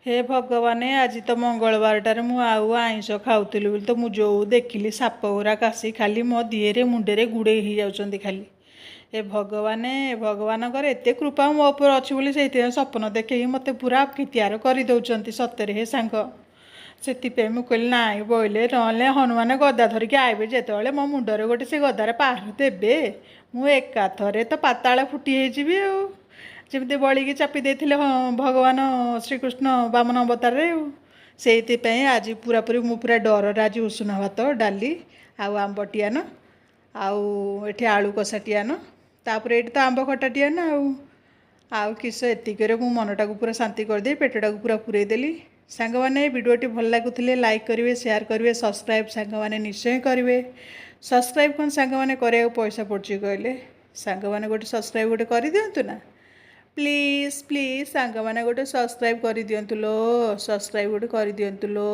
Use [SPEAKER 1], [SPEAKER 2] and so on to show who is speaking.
[SPEAKER 1] हे भगवान आज तो मंगलवार मु आईष खाऊली बोली तो मुझे देखिली साप गुराक आसी खाली मो दिहरे मुंडे गुड़े ही जाऊँच खाली। ए भगवान भगवानकर एत कृपा मो उपर अच्छी बोली से सपन देखे मत पूरा कितियार करदे सତରେ हे सांग से मुझे कहली नाई बोले ना हनुमान गदा धरिकी आए जिते मो मुंडरे गोटे से गदार पार देवे मु एका थरे तो पाताल फुटी होगी जमी बड़ी चापी देते भगवान श्रीकृष्ण बामन अवतार से आज पूरा पूरी मु पूरा डर आज उषुना भात डाली आंबटीआन आउ आलू कषाटीआन तापर ये तो आंब खटाटीआन आउ किस एतिक मु मनटा को पूरा शांति करदे पेटा को पूरा पूरेदेली। सांग मैंने वीडियोटी भल लगुले लाइक करेंगे शेयर करेंगे सब्सक्राइब सांग मैंने निश्चय करेंगे। सब्सक्राइब कौन सांग मैंने कराया पैसा पड़े कहले सांग मैंने गोटे सब्सक्राइब गोटे कर दिंतु ना प्लीज प्लीज सांग मैंने गोटे सब्सक्राइब कर दिंतु लो सब्सक्राइब गोटे कर दिंतु लो।